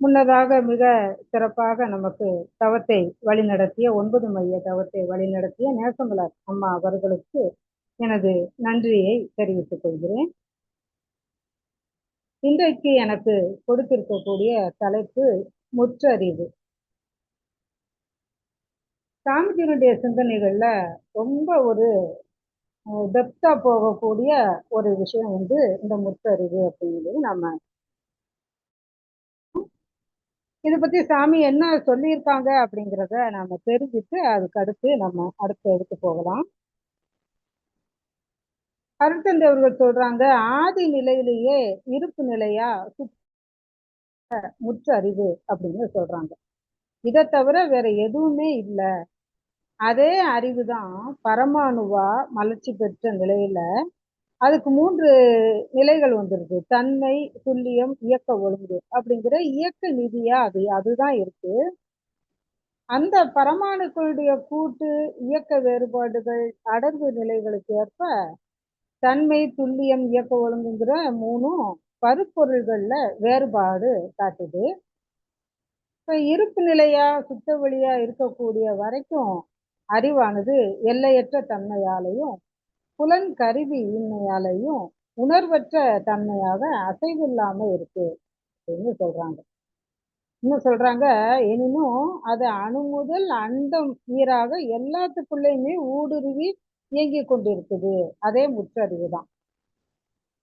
முன்னதாக மிக சிறப்பாக நமக்கு தவத்தை வழிநடத்திய 9 மைய தவத்தை வழிநடத்திய நேசமலர் அம்மா அவர்களுக்கு எனது நன்றியை தெரிவித்துக் கொள்கிறேன். இன்றைக்கு எனக்கு கொடுத்திருக்கக்கூடிய தலைப்பு முற்றறிவு. சாமிஜியினுடைய சிந்தனைகள்ல ரொம்ப ஒரு டெப்தா போகக்கூடிய ஒரு விஷயம் வந்து இந்த முற்றறிவு அப்படிங்கிறது. நம்ம இதை பத்தி சாமி என்ன சொல்லியிருக்காங்க அப்படிங்கிறத நாம தெரிஞ்சுட்டு அதுக்கு அடுத்து நம்ம அடுத்த எடுத்து போகலாம். அருட்தந்தை அவர்கள் சொல்றாங்க, ஆதி நிலையிலேயே இருப்பு நிலையா முற்றறிவு அப்படின்னு சொல்றாங்க. இதை தவிர வேற எதுவுமே இல்லை. அதே அறிவுதான் பரமாணுவா மலர்ச்சி பெற்ற நிலையில அதுக்கு 3 நிலைகள் வந்துருது. தன்மை, துல்லியம், இயக்க ஒழுங்கு அப்படிங்கிற இயக்க நிதியா அதுதான் இருக்கு. அந்த பரமாணுக்களுடைய கூட்டு இயக்க வேறுபாடுகள் அடர்வு நிலைகளுக்கு ஏற்ப தன்மை, துல்லியம், இயக்க ஒழுங்குங்கிற 3ம் பருப்பொருள்கள்ல வேறுபாடு காட்டுது. இப்ப இருப்பு நிலையா சுத்த வழியா இருக்கக்கூடிய வரைக்கும் அறிவானது எல்லையற்ற தன்மையாலையும் புலன் கருவி இன்மையாலையும் உணர்வற்ற தன்மையாக அசைவில்லாம இருக்கு அப்படின்னு சொல்றாங்க. இன்னும் சொல்றாங்க, எனினும் அது அணு முதல் அண்டம் ஈராக எல்லாத்துக்குள்ளயுமே ஊடுருவி இயங்கி கொண்டிருக்குது. அதே முற்றறிவு தான்.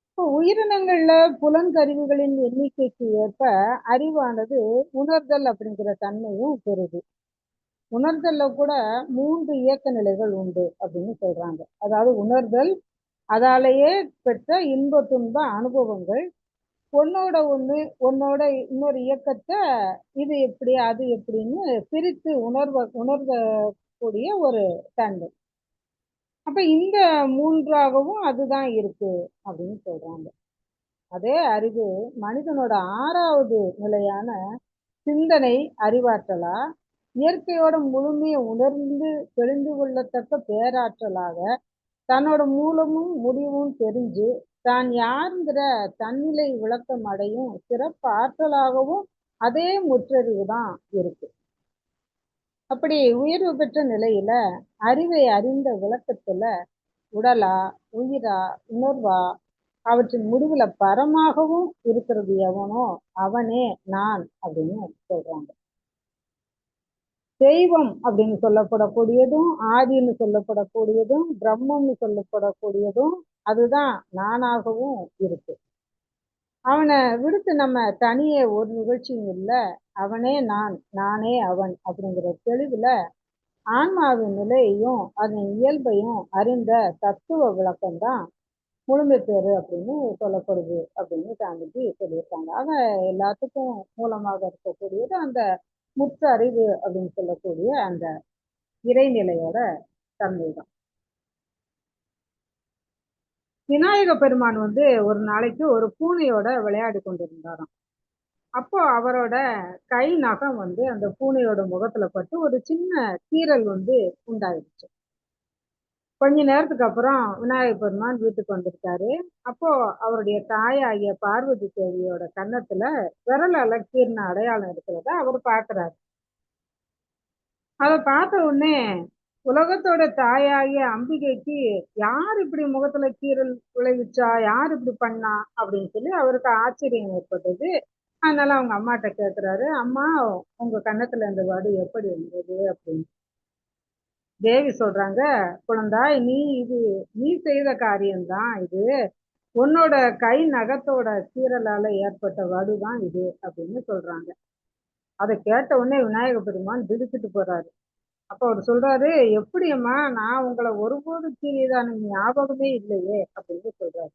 இப்போ உயிரினங்கள்ல புலன்கருவிகளின் எண்ணிக்கைக்கு ஏற்ப அறிவானது உணர்தல் அப்படிங்கிற தன்மையும் பெறுது. உணர்தல்ல கூட 3 இயக்க நிலைகள் உண்டு அப்படின்னு சொல்றாங்க. அதாவது உணர்தல், அதாலேயே பெற்ற இன்ப துன்ப அனுபவங்கள், ஒன்னோட ஒண்ணு உன்னோட இன்னொரு இயக்கத்தை இது எப்படி அது எப்படின்னு பிரித்து உணர்வக்கூடிய ஒரு தன்மை. அப்ப இந்த 3ஆகவும் அதுதான் இருக்கு அப்படின்னு சொல்றாங்க. அதே அறிவு மனிதனோட 6வது நிலையான சிந்தனை அறிவாற்றலா இயற்கையோட முழுமையை உணர்ந்து தெரிந்து கொள்ளத்தக்க பேராற்றலாக தன்னோட மூலமும் முடிவும் தெரிஞ்சு தான் யாருங்கிற தன்னிலை விளக்கம் அடையும் சிறப்பு ஆற்றலாகவும் அதே முற்றறிவு தான் இருக்கு. அப்படி உயர்வு பெற்ற நிலையில அறிவை அறிந்த விளக்கத்துல உடலா, உயிரா, உணர்வா அவற்றின் முடிவுல பரமாகவும் இருக்கிறது எவனோ அவனே நான் அப்படின்னு சொல்றாங்க. தெய்வம் அப்படின்னு சொல்லப்படக்கூடியதும் ஆதின்னு சொல்லப்படக்கூடியதும் பிரம்மம்னு சொல்லப்படக்கூடியதும் அதுதான் நானாகவும் இருக்கு. அவனை விடுத்து நம்ம தனியே ஒரு நிகழ்ச்சியும் இல்லை. அவனே நான், நானே அவன் அப்படிங்கிற தெளிவுல ஆன்மாவின் நிலையையும் அதன் இயல்பையும் அறிந்த தத்துவ விளக்கம்தான் முழுமை பேரு அப்படின்னு சொல்லப்படுது அப்படின்னு சாமிஜி சொல்லியிருக்காங்க. ஆக எல்லாத்துக்கும் மூலமாக இருக்கக்கூடியது அந்த முற்று அறிவு அப்படின்னு சொல்லக்கூடிய அந்த இறைநிலையோட தன்மை தான். விநாயக பெருமான் வந்து ஒரு நாளைக்கு ஒரு பூனையோட விளையாடி கொண்டிருந்தாராம். அப்போ அவரோட கை நகம் வந்து அந்த பூனையோட முகத்துல பட்டு ஒரு சின்ன கீறல் வந்து உண்டாயிடுச்சு. கொஞ்ச நேரத்துக்கு அப்புறம் விநாயக பெருமான் வீட்டுக்கு வந்திருக்காரு. அப்போ அவருடைய தாயாகிய பார்வதி தேவியோட கன்னத்துல விரலால கீர்ன அடையாளம் இருக்கிறத அவர் பாக்குறாரு. அதை பார்த்த உடனே உலகத்தோட தாயாகிய அம்பிகைக்கு யார் இப்படி முகத்துல கீறல் விளைவிச்சா, யார் இப்படி பண்ணா அப்படின்னு சொல்லி அவருக்கு ஆச்சரியம் ஏற்பட்டது. அதனால அவங்க அம்மாட்ட கேட்கிறாரு, அம்மா உங்க கன்னத்துல இந்த வடு எப்படி இருந்தது அப்படின்னு. தேவி சொல்றாங்க, குழந்தாய் நீ செய்த காரியம்தான் இது. உன்னோட கை நகத்தோட கீறலால ஏற்பட்ட வடுதான் இது அப்படின்னு சொல்றாங்க. அதை கேட்ட உடனே விநாயக பெருமான் திடுக்கிட்டு போறாரு. அப்ப அவர் சொல்றாரு, எப்படியம்மா நான் உங்களை ஒருபோது கீறியதான ஞாபகமே இல்லையே அப்படின்னு சொல்றாரு.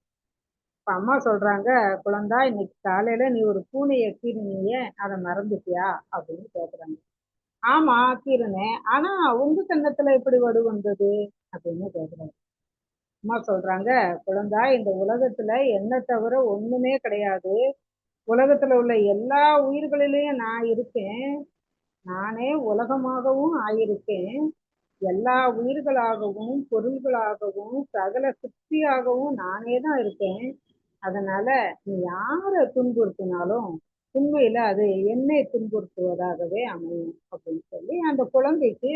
இப்ப அம்மா சொல்றாங்க, குழந்தா இன்னைக்கு காலையில நீ ஒரு பூனையை கீறினியே, அதை மறந்துட்டியா அப்படின்னு கேக்குறாங்க. ஆமா கீறினேன், ஆனா உங்க கன்னத்துல எப்படி வடு வந்தது அப்படின்னு கேக்குறாங்க. அம்மா சொல்றாங்க, குழந்தா இந்த உலகத்துல என்ன தவிர ஒண்ணுமே கிடையாது. உலகத்துல உள்ள எல்லா உயிர்களிலையும் நான் இருக்கேன். நானே உலகமாகவும் ஆயிருக்கேன். எல்லா உயிர்களாகவும் பொருள்களாகவும் சகல சக்தியாகவும் நானே தான் இருக்கேன். அதனால நீ யாரை துன்புறுத்தினாலும் உண்மையில அது என்னை துன்புறுத்துவதாகவே அமையும் அப்படின்னு சொல்லி அந்த குழந்தைக்கு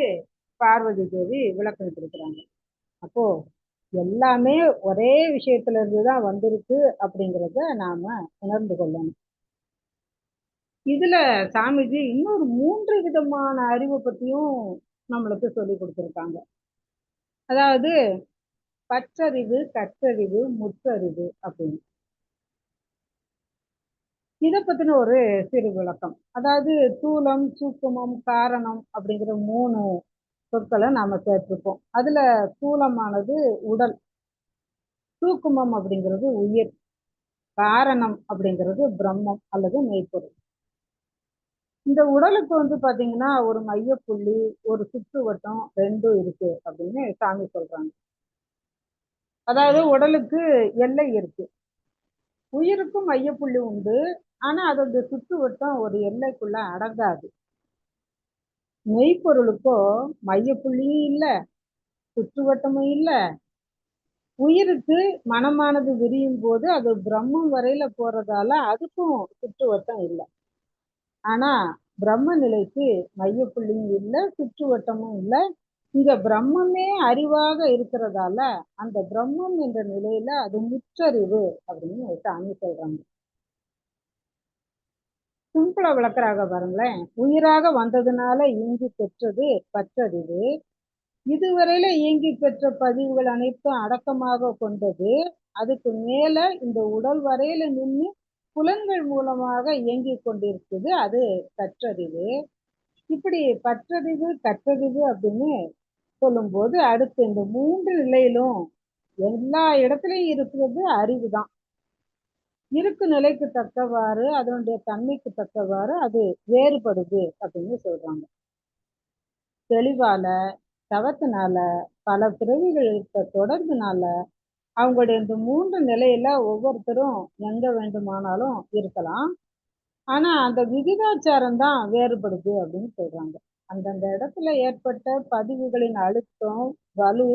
பார்வதி தேவி விளக்கம் கொடுக்குறாங்க. அப்போ எல்லாமே ஒரே விஷயத்துல இருந்துதான் வந்திருக்கு அப்படிங்கிறத நாம உணர்ந்து கொள்ளணும். இதுல சாமிஜி இன்னொரு 3 விதமான அறிவை பத்தியும் நம்மளுக்கு சொல்லி கொடுத்திருக்காங்க. அதாவது பற்றறிவு, கற்றறிவு, முற்றறிவு அப்படின்னு. இதை பத்தின ஒரு சிறு விளக்கம். அதாவது தூலம், சூக்குமம், காரணம் அப்படிங்கிற 3 சொற்களை நாம சேர்த்திருப்போம். அதுல தூலமானது உடல், சூக்குமம் அப்படிங்கிறது உயிர், காரணம் அப்படிங்கிறது பிரம்மம் அல்லது மெய்ப்பொருள். இந்த உடலுக்கு பாத்தீங்கன்னா ஒரு மையப்புள்ளி, ஒரு சுற்றுவட்டம் 2 இருக்கு அப்படின்னு சாமி சொல்றாங்க. அதாவது உடலுக்கு எல்லை இருக்கு, உயிருக்கும் மையப்புள்ளி உண்டு. ஆனா அதோட சுற்றுவட்டம் ஒரு எல்லைக்குள்ள அடங்காது. மெய்ப்பொருளுக்கோ மையப்புள்ளியும் இல்ல, சுற்றுவட்டமும் இல்ல. உயிருக்கு மனமானது விரியும் போது அது பிரம்மம் வரையில போறதால அதுக்கும் சுற்றுவட்டம் இல்லை. ஆனா பிரம்ம நிலைக்கு மையப்புள்ளியும் இல்லை, சுற்றுவட்டமும் இல்லை. இங்க பிரம்மமே அறிவாக இருக்கிறதால அந்த பிரம்மம் என்ற நிலையில அது முற்றறிவு அப்படின்னு சாமி சொல்றாங்க. சிம்பிளா விளக்குறாங்க பாருங்களேன். உயிராக வந்ததுனால இங்கு பெற்றது பற்றறிவு, இதுவரையில இயங்கி பெற்ற பதிவுகள் அனைத்தும் அடக்கமாக கொண்டது. அதுக்கு மேல இந்த உடல் வரையில நின்று புலன்கள் மூலமாக இயங்கி கொண்டிருக்குது, அது கற்றறிவு. இப்படி பற்றறிவு கற்றறிவு அப்படின்னு சொல்லும்போது அடுத்து இந்த 3 நிலையிலும் எல்லா இடத்துலயும் இருக்கிறது அறிவு தான். இருக்கு நிலைக்கு தக்கவாறு அதனுடைய தன்மைக்கு தக்கவாறு அது வேறுபடுது அப்படின்னு சொல்றாங்க. தெளிவால, தவத்தினால, பல பிறவிகள் இருக்க தொடர்புனால அவங்களுடைய இந்த 3 நிலையில ஒவ்வொருத்தரும் எங்க வேண்டுமானாலும் இருக்கலாம். ஆனா அந்த விகிதாச்சாரம் தான் வேறுபடுது அப்படின்னு சொல்றாங்க. அந்தந்த இடத்துல ஏற்பட்ட பதிவுகளின் அழுத்தம், வலு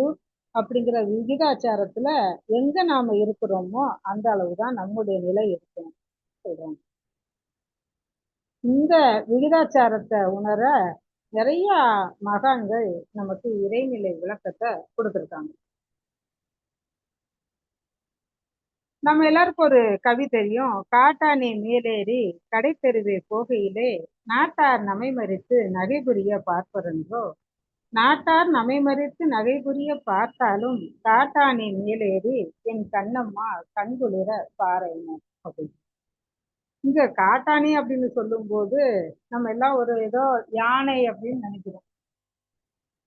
அப்படிங்கிற விகிதாச்சாரத்துல எங்க நாம இருக்கிறோமோ அந்த அளவுதான் நம்முடைய நிலை இருக்கும் சொல்றாங்க. இந்த விகிதாச்சாரத்தை உணர நிறைய மகான்கள் நமக்கு இறைநிலை விளக்கத்தை கொடுத்திருக்காங்க. நம்ம எல்லாருக்கும் ஒரு கவி தெரியும். காட்டானே மேலேறி கடைத்தெருவே போகையிலே நாட்டார் நமைமறித்து நகைபுரிய பார்ப்பரென்றோ, நாட்டார் நமைமறித்து நகைபுரிய பார்த்தாலும் காட்டானே மேலேறி என் கண்ணம்மா கண்குளிர பாறையினர் அப்படின்னு. இங்க காட்டானி அப்படின்னு சொல்லும் போது நம்ம எல்லாம் ஒரு ஏதோ யானை அப்படின்னு நினைக்கிறோம்.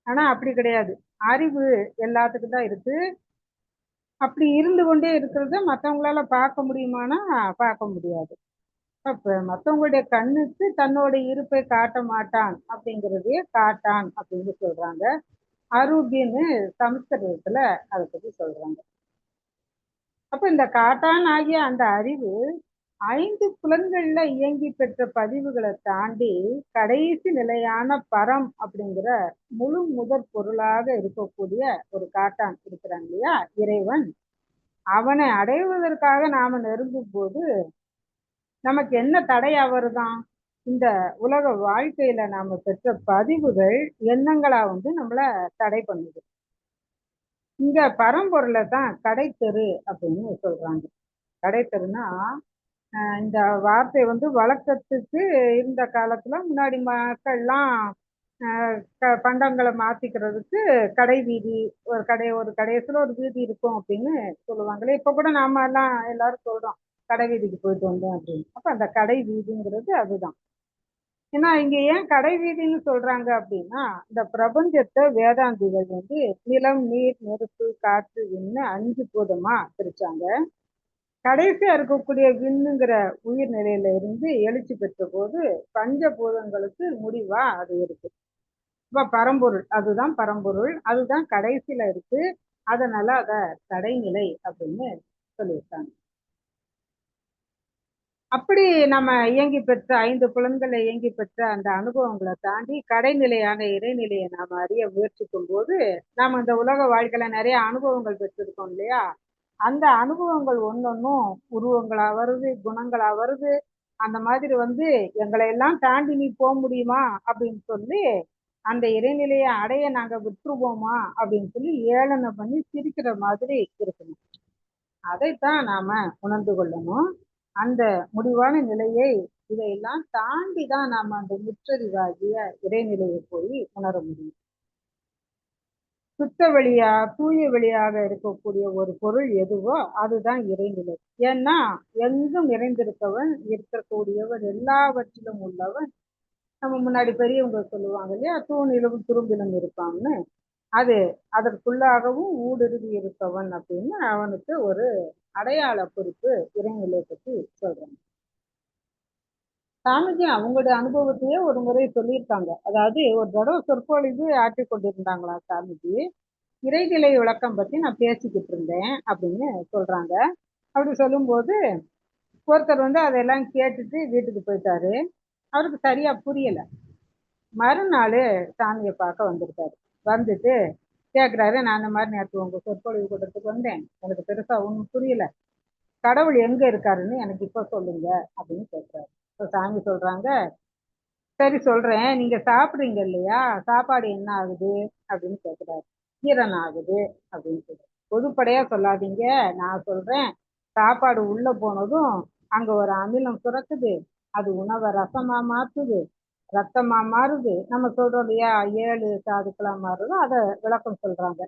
ஆனா அப்படி கிடையாது. அறிவு எல்லாத்துக்கும் தான் இருக்கு. அப்படி இருந்து கொண்டே இருக்கிறத மற்றவங்களால பார்க்க முடியுமானா பார்க்க முடியாது. அப்ப மற்றவங்களுடைய கண்ணுக்கு தன்னோட இருப்பை காட்ட மாட்டான் அப்படிங்கிறதையே காட்டான் அப்படின்னு சொல்றாங்க. அரூபின்னு சமஸ்கிருதத்துல அதை பத்தி சொல்றாங்க. அப்ப இந்த காட்டான் ஆகிய அந்த அறிவு 5 புலன்கள்ல இயங்கி பெற்ற பதிவுகளை தாண்டி கடைசி நிலையான பரம் அப்படிங்கிற முழு முதற் பொருளாக இருக்கக்கூடிய ஒரு காட்டான் இருக்கிறான் இல்லையா, இறைவன். அவனை அடைவதற்காக நாம நெருங்கும் போது நமக்கு என்ன தடையா வருதான்? இந்த உலக வாழ்க்கையில நாம பெற்ற பதிவுகள், எண்ணங்களா நம்மள தடை பண்ணுது. இங்க பரம்பொருளை தான் கடைத்தெரு அப்படின்னு சொல்றாங்க. கடைத்தெருனா இந்த வார்த்தை வழக்கத்துக்கு இருந்த காலத்துல முன்னாடி மக்கள்லாம் பண்டங்களை மாத்திக்கிறதுக்கு கடை வீதி, ஒரு கடைசியில ஒரு வீதி இருக்கும் அப்படின்னு சொல்லுவாங்களே. இப்ப கூட நாம எல்லாம் எல்லாரும் சொல்றோம் கடை வீதிக்கு போயிட்டு வந்தோம் அப்படின்னு. அப்ப அந்த கடை வீதிங்கிறது அதுதான். ஏன்னா இங்க ஏன் கடை வீதின்னு சொல்றாங்க அப்படின்னா, இந்த பிரபஞ்சத்தை வேதாந்திகள் நிலம், நீர், நெருப்பு, காற்று, விண்ணு 5 பூதமா பிரிச்சாங்க. கடைசியா இருக்கக்கூடிய விண்ணுங்கிற உயிர் நிலையில இருந்து எழுச்சி பெற்ற போது பஞ்சபூதங்களுக்கு முடிவா அது இருக்கு. இப்ப பரம்பொருள், அதுதான் பரம்பொருள், அதுதான் கடைசியில இருக்கு. அதனால அத கடைநிலை அப்படின்னு சொல்லியிருக்காங்க. அப்படி நம்ம இயங்கி பெற்ற 5 புலன்களை இயங்கி பெற்ற அந்த அனுபவங்களை தாண்டி கடைநிலையான இறைநிலையை நாம அறிய முயற்சிக்கும் போது நாம இந்த உலக வாழ்க்கையில நிறைய அனுபவங்கள் பெற்றிருக்கோம் இல்லையா. அந்த அனுபவங்கள் ஒன்னொன்னும் உருவங்களா வருது, குணங்களா வருது. அந்த மாதிரி வந்து எங்களை எல்லாம் தாண்டி நீ போக முடியுமா அப்படின்னு சொல்லி அந்த இறைநிலையை அடைய நாங்க விட்டுருவோமா அப்படின்னு சொல்லி ஏளனை பண்ணி சிரிக்கிற மாதிரி இருக்கணும். அதைத்தான் நாம உணர்ந்து கொள்ளணும். அந்த முடிவான நிலையை இதையெல்லாம் தாண்டி தான் நாம அந்த முற்றறிவாகிய இறைநிலையை போய் உணர முடியும். சுத்த வெளியா தூய வெளியாக இருக்கக்கூடிய ஒரு பொருள் எதுவோ அதுதான் இறைநிலை. ஏன்னா எங்கும் நிறைந்திருக்கவன், இருக்கக்கூடியவன், எல்லாவற்றிலும் உள்ளவன். நம்ம முன்னாடி பெரியவங்க சொல்லுவாங்க இல்லையா, தூணிலும் துரும்பிலும் இருப்பான்னு. அது அதற்குள்ளாகவும் ஊடுருவி இருப்பவன் அப்படின்னு அவனுக்கு ஒரு அடையாள குறிப்பு இறைநிலை பற்றி சொல்றாங்க. சாமிஜி அவங்களுடைய அனுபவத்தையே ஒரு முறை சொல்லியிருக்காங்க. அதாவது ஒரு தடவை சொற்பொழிவு ஆற்றி கொண்டிருந்தாங்களா சாமிஜி, இறைநிலை விளக்கம் பத்தி நான் பேசிக்கிட்டு இருந்தேன் அப்படின்னு சொல்றாங்க. அப்படி சொல்லும்போது ஒருத்தர் வந்து அதெல்லாம் கேட்டுட்டு வீட்டுக்கு போயிட்டாரு. அவருக்கு சரியா புரியல. மறுநாள் சாமியை பார்க்க வந்திருக்காரு. வந்துட்டு கேட்குறாரு, நான் இந்த மாதிரி நேற்று உங்க சொற்பொழிவு கூட்டத்துக்கு வந்தேன், எனக்கு பெருசா ஒன்றும் புரியல, கடவுள் எங்க இருக்காருன்னு எனக்கு இப்ப சொல்லுங்க அப்படின்னு கேட்குறாரு. இப்போ சாமி சொல்றாங்க, சரி சொல்றேன், நீங்க சாப்பிடுறீங்க இல்லையா, சாப்பாடு என்ன ஆகுது அப்படின்னு கேட்குறாரு. ஜீரணம் ஆகுது அப்படின்னு சொல்றாரு. பொதுப்படையா சொல்லாதீங்க, நான் சொல்றேன், சாப்பாடு உள்ள போனதும் அங்க ஒரு அமிலம் சுரக்குது, அது உணவை ரசமா மாத்துது, ரத்தமா மாறுது. நம்ம சொல்றோம் இல்லையா, 7 தாதுக்களா மாறுது, அதை விளக்கம் சொல்றாங்க.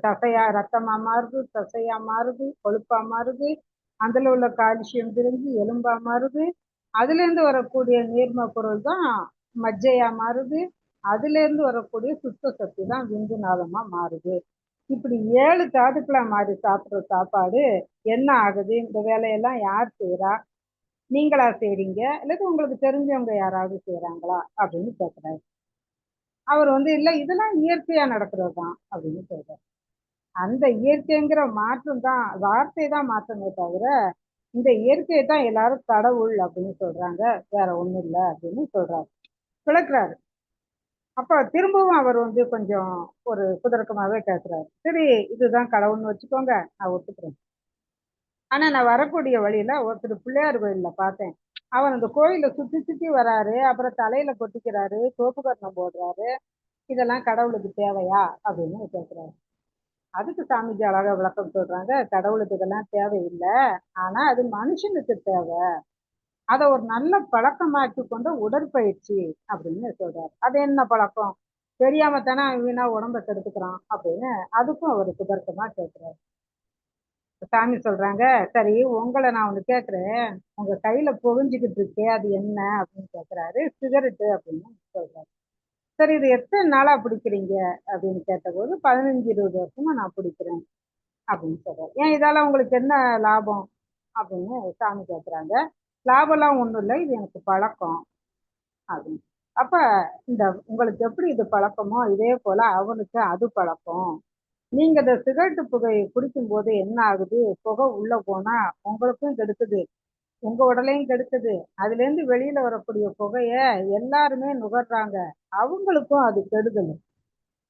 தசையா ரத்தமா மாறுது, தசையா மாறுது, கொழுப்பா மாறுது, அதுல உள்ள கால்சியம் பிரிஞ்சு எலும்பா மாறுது, அதுல இருந்து வரக்கூடிய நீர்ம பொருள் தான் மஜ்ஜையா மாறுது, அதுல இருந்து வரக்கூடிய சுத்த சக்தி தான் விந்து நாளமா மாறுது. இப்படி 7 தாதுக்களா மாறி சாப்பிட்ற சாப்பாடு என்ன ஆகுது, இந்த வேலையெல்லாம் யார் செய்யறா, நீங்களா செய்றீங்க அல்லது உங்களுக்கு தெரிஞ்சவங்க யாராவது செய்யறாங்களா அப்படின்னு கேட்கிறாரு. அவர் வந்து இல்ல இதெல்லாம் இயற்கையா நடக்கிறது தான் அப்படின்னு சொல்றாரு. அந்த இயற்கைங்கிற மாற்றம் தான், வார்த்தை தான் மாற்றமே தவிர இந்த இயற்கையை தான் எல்லாரும் கடவுள் அப்படின்னு சொல்றாங்க, வேற ஒண்ணும் இல்லை அப்படின்னு சொல்றாரு, விளக்குறாரு. அப்ப திரும்பவும் அவர் வந்து கொஞ்சம் ஒரு குதர்க்கமாவே கேட்கிறாரு. சரி, இதுதான் கடவுள்னு வச்சுக்கோங்க, நான் ஒத்துக்கிறேன். ஆனா நான் வரக்கூடிய வழியில ஒருத்தர் பிள்ளையார் கோயில்ல பார்த்தேன், அவர் அந்த கோயிலை சுத்தி சுத்தி வராரு, அப்புறம் தலையில கொட்டிக்கிறாரு, தோப்பு கரணம் போடுறாரு, இதெல்லாம் கடவுளுக்கு தேவையா அப்படின்னு கேட்கிறாரு. அதுக்கு சாமிஜி அழகா விளக்கம் சொல்றாங்க, கடவுளுக்கு இதெல்லாம் தேவையில்லை, ஆனா அது மனுஷனுக்கு தேவை, அதை ஒரு நல்ல பழக்கமாக்கி கொண்ட உடற்பயிற்சி அப்படின்னு சொல்றாரு. அது என்ன பழக்கம், தெரியாம தானே வீணா உடம்ப கெடுத்துக்கிறான் அப்படின்னு அதுக்கும் அவர் சுதர்க்கமா கேட்கிறாரு. சாமி சொல்றாங்க, சரி உங்களை நான் ஒண்ணு கேட்கிறேன், உங்க கையில புகஞ்சுக்கிட்டு இருக்கே அது என்ன அப்படின்னு கேட்கிறாரு. சிகரெட்டு அப்படின்னு சொல்றாரு. சரி, இது எத்தனை நாளா பிடிக்கிறீங்க அப்படின்னு கேட்டபோது 15-20 வருஷமா நான் பிடிக்கிறேன் அப்படின்னு சொல்றாரு. ஏன் இதால உங்களுக்கு என்ன லாபம் அப்படின்னு சாமி கேட்குறாங்க. லாபம்லாம் ஒன்றும் இல்லை, இது எனக்கு பழக்கம் அப்படின்னு. அப்ப இந்த உங்களுக்கு எப்படி இது பழக்கமோ இதே போல அவனுக்கு அது பழக்கம். நீங்க இந்த சிகரெட்டு புகையை குடிக்கும் போது என்ன ஆகுது, புகை உள்ள போனா உங்களுக்கும் கெடுக்குது, உங்க உடலையும் கெடுக்குது, அதுல இருந்து வெளியில வரக்கூடிய புகைய எல்லாருமே நுகர்றாங்க, அவங்களுக்கும் அது கெடுதல்.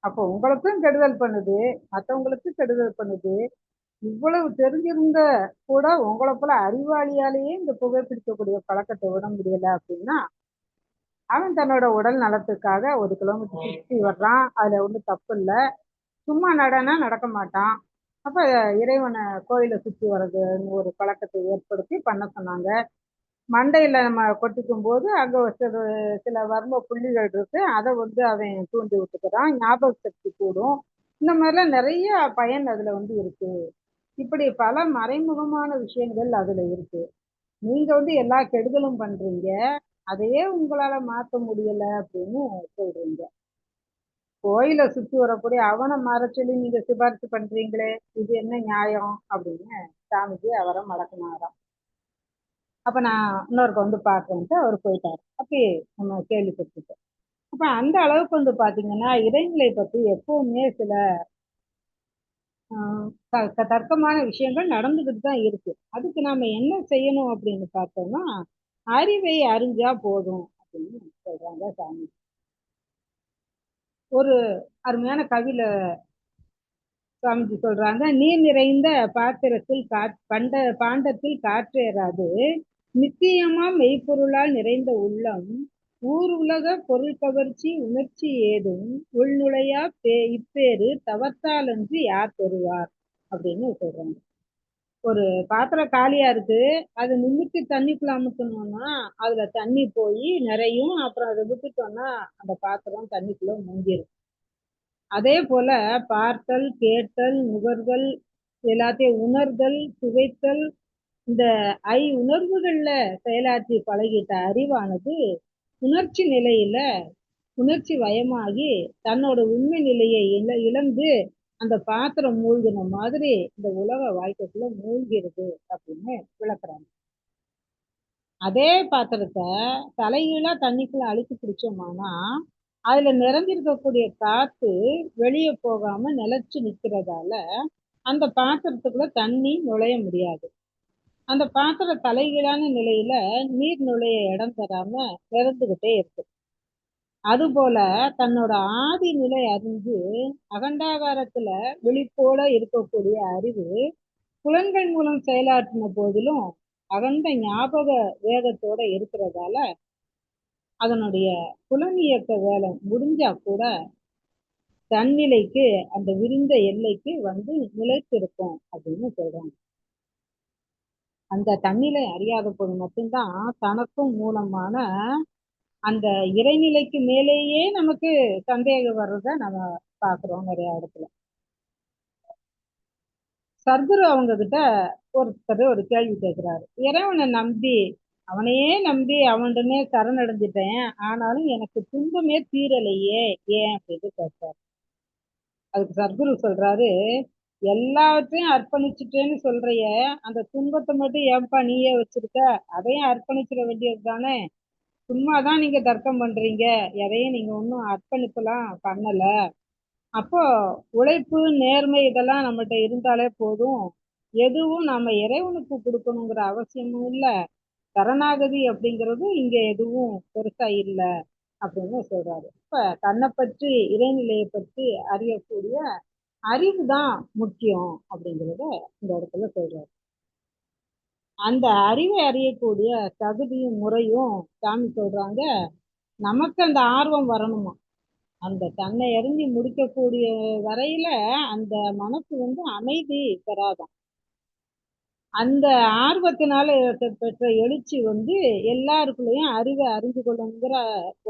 அப்போ உங்களுக்கும் கெடுதல் பண்ணுது, மற்றவங்களுக்கும் கெடுதல் பண்ணுது. இவ்வளவு தெரிஞ்சிருந்த கூட உங்களை போல அறிவாளியாலேயே இந்த புகைப்பிடிக்கக்கூடிய பழக்கத்தை விட முடியல அப்படின்னா, அவன் தன்னோட உடல் நலத்துக்காக 1 கிலோமீட்டர் சுற்றி வர்றான், அதுல ஒன்றும் தப்பு இல்லை. சும்மா நடனா நடக்க மாட்டான். அப்ப இறைவனை கோயிலை சுற்றி வர்றதுன்னு ஒரு பழக்கத்தை ஏற்படுத்தி பண்ண சொன்னாங்க. மண்டையில நம்ம கொட்டிக்கும் போது அங்க சில வர்ம புள்ளிகள் இருக்கு, அதை வந்து அவன் தூண்டி விட்டுக்கிறான், ஞாபக சக்தி கூடும். இந்த மாதிரிலாம் நிறைய பயன் அதுல வந்து இருக்கு. இப்படி பல மறைமுகமான விஷயங்கள் அதுல இருக்கு. நீங்க வந்து எல்லா கெடுதலும் பண்றீங்க, அதையே உங்களால மாற்ற முடியல அப்படின்னு சொல்றீங்க. கோயிலை சுத்தி வரக்கூடிய அவனை மாற சொல்லி நீங்க சிபாரிசு பண்றீங்களே, இது என்ன நியாயம் அப்படின்னு சாமிஜி அவரை மடக்குனாராம். அப்ப நான் இன்னொருக்க வந்து பாக்குறேன்ட்டு அவர் போயிட்டாரு. அப்பயே நம்ம கேள்விப்பட்டிருக்கோம். அப்ப அந்த அளவுக்கு வந்து பாத்தீங்கன்னா இறைநிலை பத்தி எப்பவுமே சில தர்க்கமான விஷயங்கள் நடந்துகிட்டு தான் இருக்கு. அதுக்கு நாம என்ன செய்யணும் அப்படின்னு பார்த்தோம்னா, அறிவை அறிஞ்சா போதும் அப்படின்னு சொல்றாங்க சாமி. ஒரு அருமையான கவியில சாமிஜி சொல்றாங்க, நீர் நிறைந்த பாத்திரத்தில் பாண்டத்தில் காற்றேறாது, நித்தியமா மெய்ப்பொருளால் நிறைந்த உள்ளம் ஊர் உலக பொருள் கவர்ச்சி உணர்ச்சி ஏதும் உள்நுழையா இப்பேறு தவத்தாலன்றி யார் பெறுவார் அப்படின்னு சொல்றாங்க. ஒரு பாத்திரம் காலியா இருக்கு, அது நிமித்தி தண்ணிக்குள்ள அமுக்கணும்னா அதுல தண்ணி போய் நிறையும், அப்புறம் அதை விட்டுட்டோம்னா அந்த பாத்திரம் தண்ணிக்குள்ள முங்கிரும். அதே போல பார்த்தல் கேட்டல் நுகர்தல் எல்லாத்தையும் உணர்தல் சுவைத்தல் இந்த உணர்வுகள்ல செயலாற்றி பழகிட்ட அறிவானது உணர்ச்சி நிலையில உணர்ச்சி வயமாகி தன்னோட உண்மை நிலையை இழந்து அந்த பாத்திரம் மூழ்கின மாதிரி இந்த உலக வாழ்க்கைக்குள்ள மூழ்கிறது அப்படின்னு விளக்குறாங்க. அதே பாத்திரத்தை தலைகீழா தண்ணிக்குள்ள அழுத்தி பிடிச்சோம்னா அதுல நிறைஞ்சிருக்கக்கூடிய காத்து வெளியே போகாம நிலைச்சு நிக்கிறதால அந்த பாத்திரத்துக்குள்ள தண்ணி நுழைய முடியாது. அந்த பாத்திரம் தலைகீழான நிலையில நீர் நுழைய இடம் தராம திறந்துகிட்டே இருக்கு. அதுபோல தன்னோட ஆதி நிலை அறிஞ்சு அகண்டாகாரத்துல விழிப்போட இருக்கக்கூடிய அறிவு புலன்கள் மூலம் செயலாற்றின போதிலும் அகண்ட ஞாபக வேகத்தோட இருக்கிறதால அதனுடைய புலனியக்க வேலை முடிஞ்சா கூட தன்னிலைக்கு அந்த விரிந்த எல்லைக்கு வந்து நிலைத்திருக்கும் அப்படின்னு சொல்றாங்க. அந்த தன்னிலை அறியாத போது மட்டும்தான் தனக்கும் மூலமான அந்த இறைநிலைக்கு மேலேயே நமக்கு சந்தேகம் வர்றத நம்ம பாக்குறோம் நிறைய இடத்துல. சர்க்குரு அவங்க கிட்ட ஒருத்தர் ஒரு கேள்வி கேட்கிறாரு. இறைவனை நம்பி அவனையே நம்பி அவன்டனே சரணடைஞ்சிட்டேன், ஆனாலும் எனக்கு துன்பமே தீரலையே, ஏன் அப்படின்னு கேட்கிறாரு. அதுக்கு சர்க்குரு சொல்றாரு, எல்லாத்தையும் அர்ப்பணிச்சுட்டேன்னு சொல்றைய, அந்த துன்பத்தை மட்டும் ஏன்பா நீயே வச்சிருக்க, அதையும் அர்ப்பணிச்சிட வேண்டியது தானே. சும்மாதான் நீங்க தர்க்கம் பண்றீங்க, எதையும் நீங்க ஒன்றும் அர்ப்பணிப்பெல்லாம் பண்ணல. அப்போ உழைப்பு நேர்மை இதெல்லாம் நம்மகிட்ட இருந்தாலே போதும், எதுவும் நம்ம இறைவனுக்கு கொடுக்கணுங்கிற அவசியமும் இல்லை, சரணாகதி அப்படிங்கிறது இங்க எதுவும் பெருசா இல்லை அப்படின்னு சொல்றாரு. இப்ப தன்னை பற்றி இறைநிலையை பற்றி அறியக்கூடிய அறிவு தான் முக்கியம் அப்படிங்கிறத இந்த இடத்துல சொல்றாரு. அந்த அறிவை அறியக்கூடிய தகுதியும் முறையும் சாமி சொல்றாங்க, நமக்கு அந்த ஆர்வம் வரணுமா. அந்த தன்னை அறிஞ்சு முடிக்கக்கூடிய வரையில அந்த மனசு வந்து அமைதி பெறாதான். அந்த ஆர்வத்தினால பெற்ற எழுச்சி வந்து எல்லாருக்குள்ளேயும் அறிவை அறிந்து கொள்ளுங்கிற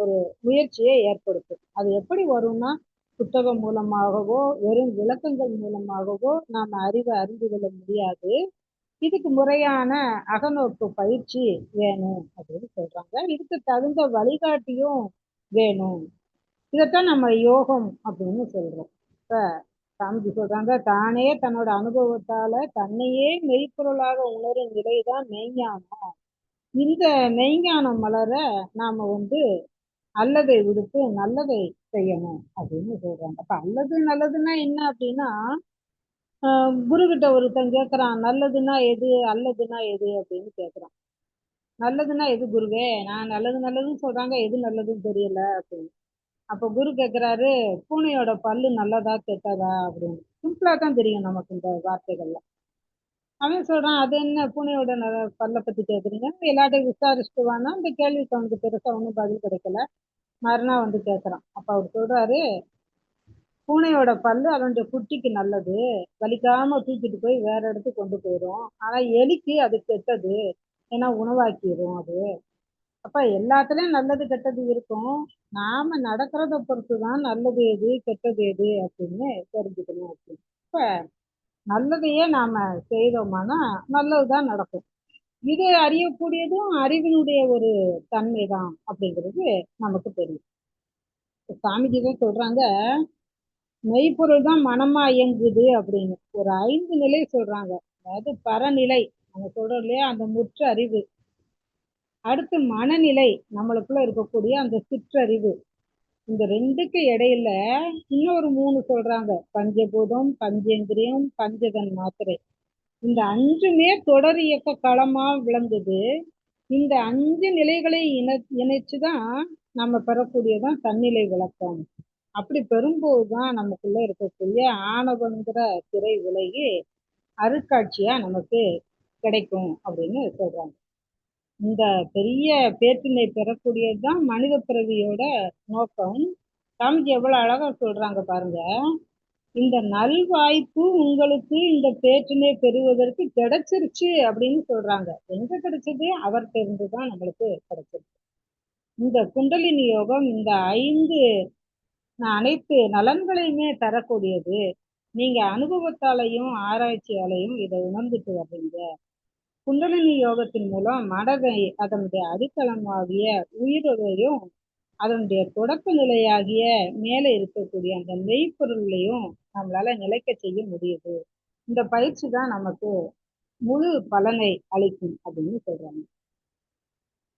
ஒரு முயற்சியை ஏற்படுத்தும். அது எப்படி வரும்னா புத்தகம் மூலமாகவோ வெறும் விளக்கங்கள் மூலமாகவோ நாம அறிவை அறிந்து கொள்ள முடியாது. இதுக்கு முறையான அகநோக்கு பயிற்சி வேணும் அப்படின்னு சொல்றாங்க. இதுக்கு தகுந்த வழிகாட்டியும் வேணும். இதைத்தான் நம்ம யோகம் அப்படின்னு சொல்றோம். இப்ப சாமிஜி சொல்றாங்க, தானே தன்னோட அனுபவத்தால தன்னையே மெய்ப்பொருளாக உணரும் நிலைதான் மெய்ஞானம். இந்த மெய்ஞானம் மலர நாம வந்து அல்லதை விடுத்து நல்லதை செய்யணும் அப்படின்னு சொல்றாங்க. அப்ப அல்லது நல்லதுன்னா என்ன அப்படின்னா, குரு கிட்ட ஒருத்தன் கேட்கறான், நல்லதுன்னா எது அல்லதுன்னா எது அப்படின்னு கேட்கறான். நல்லதுன்னா எது குருவே, நான் நல்லது நல்லதுன்னு சொல்றாங்க, எது நல்லதுன்னு தெரியல அப்படின்னு. அப்ப குரு கேட்கிறாரு, பூனையோட பல்லு நல்லதா கெட்டதா அப்படின்னு. சிம்பிளா தான் தெரியும் நமக்கு இந்த வார்த்தைகள்ல. அவன் சொல்றான், அது என்ன பூனையோட பல்ல பத்தி கேட்குறீங்க, எல்லாத்தையும் விசாரிச்சுட்டு வானா. இந்த கேள்விக்கு அவனுக்கு பெருசா ஒன்றும் பதில் கிடைக்கல. மறுநாள் வந்து கேட்கறான். அப்ப அவர் சொல்றாரு, பூனையோட பல்லு அதனுடைய குட்டிக்கு நல்லது, வலிக்காம தூக்கிட்டு போய் வேற இடத்துக்கு கொண்டு போயிடும். ஆனா எலிக்கு அது கெட்டது, ஏன்னா உணவாக்கிடும் அது. அப்ப எல்லாத்துலயும் நல்லது கெட்டது இருக்கும், நாம நடக்கிறத பொறுத்துதான் நல்லது எது கெட்டது எது அப்படின்னு தெரிஞ்சுக்கணும் அப்படின்னு. இப்ப நல்லதையே நாம செய்தோம்னா நல்லதுதான் நடக்கும். இது அறியக்கூடியதும் அறிவினுடைய ஒரு தன்மை தான் அப்படிங்கிறது நமக்கு தெரியும். சாமிஜி தான் சொல்றாங்க, மெய்ப்பொருள் தான் மனமா இயங்குது அப்படின்னு ஒரு 5 நிலை சொல்றாங்க. அதாவது பரநிலை, நம்ம சொல்றோம் இல்லையா, அந்த முற்ற அறிவு. அடுத்து மனநிலை, நம்மளுக்குள்ள இருக்கக்கூடிய அந்த சிற்றறிவு. இந்த ரெண்டுக்கு இடையில இன்னொரு 3 சொல்றாங்க, பஞ்சபூதம் பஞ்சேந்திரியம் பஞ்சதன் மாத்திரை. இந்த 5மே தொடர் இயக்க களமா விளங்குது. இந்த 5 நிலைகளை இணைச்சுதான் நம்ம பெறக்கூடியதான் தன்னிலை விளக்கம். அப்படி பெறும்போதுதான் நமக்குள்ள இருக்கக்கூடிய ஆணவங்கிற திரை விலகி அருட்காட்சியா நமக்கு கிடைக்கும் அப்படின்னு சொல்றாங்க. இந்த பெரிய பேற்றினை பெறக்கூடியதுதான் மனித பிறவியோட நோக்கம். சாமிஜி எவ்வளவு அழகா சொல்றாங்க பாருங்க. இந்த நல்வாய்ப்பு உங்களுக்கு இந்த பேற்றினை பெறுவதற்கு கிடைச்சிருச்சு அப்படின்னு சொல்றாங்க. எங்க கிடைச்சது? அவர்கிட்ட இருந்துதான் நம்மளுக்கு கிடைச்சிருக்கு. இந்த குண்டலினி யோகம் இந்த 5 அனைத்து நலன்களையுமே தரக்கூடியது. நீங்க அனுபவத்தாலையும் ஆராய்ச்சியாலையும் இதை உணர்ந்துட்டு வர்றீங்க. குண்டலினி யோகத்தின் மூலம் மனதை அதனுடைய அடித்தளமாகிய உயிரையும் அதனுடைய தொடக்க நிலையாகிய மேலே இருக்கக்கூடிய அந்த மெய்ப்பொருளையும் நம்மளால நிலைக்க செய்ய முடியுது. இந்த பயிற்சி தான் நமக்கு முழு பலனை அளிக்கும் அப்படின்னு சொல்றாங்க.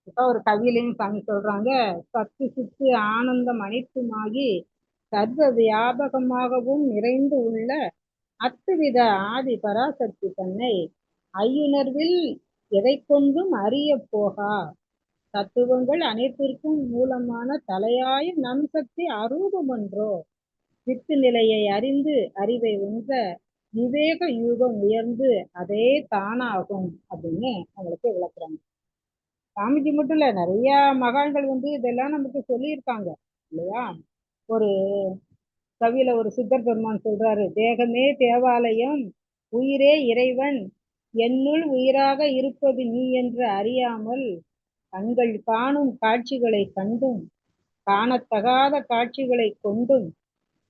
இப்ப ஒரு கவியிலையும் சாமி சொல்றாங்க, சத்து சித்து ஆனந்தம் அனைத்துமாகி சர்வ வியாபகமாகவும் நிறைந்து உள்ள அத்துவித ஆதி பராசக்தி தன்னை ஐயுணர்வில் எதை கொண்டும் அறிய போகா தத்துவங்கள் அனைத்திற்கும் மூலமான தலையாய நம் சக்தி அரூபமன்றோ வித்து நிலையை அறிந்து அறிவை உண்ட விவேக யூகம் உயர்ந்து அதே தானாகும் அப்படின்னு அவங்களுக்கு விளக்குறாங்க. சாமிஜி மட்டும் இல்ல, நிறைய மகான்கள் இதெல்லாம் நமக்கு சொல்லியிருக்காங்க இல்லையா? ஒரு கவியில ஒரு சித்தர் பெருமான் சொல்றாரு, தேகமே தேவாலயம், உயிரே இறைவன், என்னுள் உயிராக இருப்பது நீ என்று அறியாமல் கண்கள் காணும் காட்சிகளை கண்டும் காணத்தகாத காட்சிகளை கொண்டும்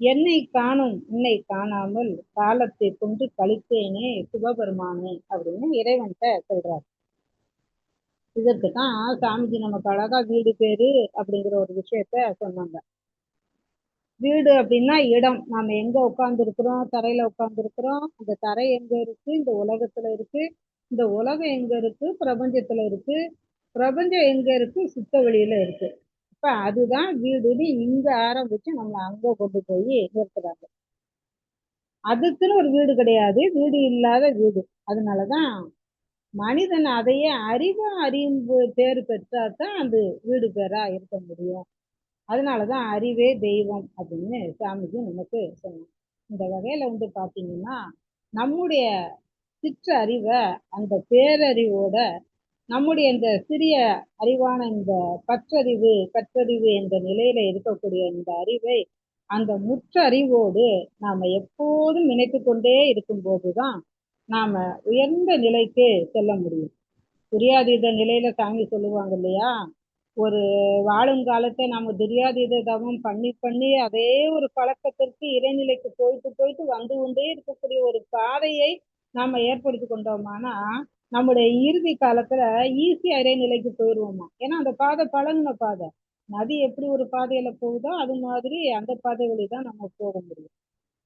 என்னை காணும் உன்னை காணாமல் காலத்தை கொண்டு கழித்தேனே சிவபெருமானே அப்படின்னு இறைவன்கிட்ட சொல்றாரு. இதற்கு தான் சாமிஜி நமக்கு அழகா வீடு பேரு அப்படிங்கிற ஒரு விஷயத்த சொன்னாங்க. வீடு அப்படின்னா இடம். நாம எங்க உட்கார்ந்து இருக்கிறோம்? தரையில உட்கார்ந்து இருக்கிறோம். அந்த தரை எங்க இருக்கு? இந்த உலகத்துல இருக்கு. இந்த உலகம் எங்க இருக்கு? பிரபஞ்சத்துல இருக்கு. பிரபஞ்சம் எங்க இருக்கு? சுத்த வெளியில இருக்கு. இப்ப அதுதான் வீடுன்னு இங்க ஆரம்பிச்சு நம்மளை அங்க கொண்டு போய் நிறுத்துறாங்க. அதுக்குன்னு ஒரு வீடு கிடையாது, வீடு இல்லாத வீடு. அதனாலதான் மனிதன் அதையே அறிவா அறியும் பேரு பெற்றாதான் அது வீடு பேரா இருக்க முடியும். அதனாலதான் அறிவே தெய்வம் அப்படின்னு சாமிஜி நமக்கு சொன்னாங்க. இந்த வகையில பாத்தீங்கன்னா நம்முடைய சிற்றறிவை அந்த பேரறிவோட நம்முடைய இந்த சிறிய அறிவான இந்த கற்றறிவு என்ற நிலையில இருக்கக்கூடிய இந்த அறிவை அந்த முற்றறிவோடு நாம எப்போதும் நினைத்து கொண்டே இருக்கும் போதுதான் நாம உயர்ந்த நிலைக்கு செல்ல முடியும். துரியாதீத நிலையில சாமி சொல்லுவாங்க இல்லையா? ஒரு வாழும் காலத்தை நாம துரியாதீத தவம் பண்ணி பண்ணி அதே ஒரு பழக்கத்திற்கு இறைநிலைக்கு போயிட்டு போயிட்டு வந்து கொண்டே இருக்கக்கூடிய ஒரு பாதையை நாம ஏற்படுத்தி கொண்டோமானா நம்முடைய இறுதி காலத்துல ஈஸியா இறைநிலைக்கு போயிடுவோமா. ஏன்னா அந்த பாதை பழகுன பாதை. நதி எப்படி ஒரு பாதையில போகுதோ அது மாதிரி அந்த பாதை வழிதான் நம்ம போக முடியும்.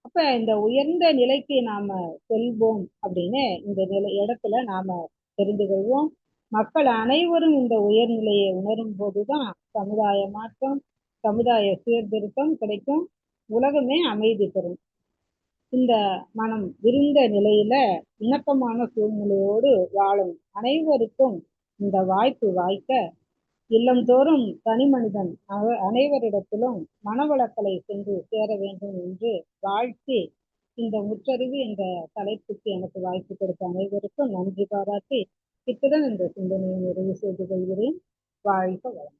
அப்ப இந்த உயர்ந்த நிலைக்கு நாம செல்வோம் அப்படின்னு இந்த இடத்துல நாம தெரிந்து கொள்வோம். மக்கள் அனைவரும் இந்த உயர்நிலையை உணரும் போதுதான் சமுதாய மாற்றம், சமுதாய சீர்திருத்தம் கிடைக்கும், உலகமே அமைதி பெறும். இந்த மனம் விரிந்த நிலையில இணக்கமான சூழ்நிலையோடு வாழும் அனைவருக்கும் இந்த வாய்ப்பு வாய்க்க இல்லந்தோறும் தனி மனிதன் அனைவரிடத்திலும் மனவளக்கலை சென்று சேர வேண்டும் என்று வாழ்த்தி இந்த முற்றறிவு என்ற தலைப்புக்கு எனக்கு வாய்ப்பு கொடுத்த அனைவருக்கும் நன்றி பாராட்டி இத்துடன் இந்த சிந்தனையை நிறைவு செய்து கொள்கிறேன். வாழ்க வளம்.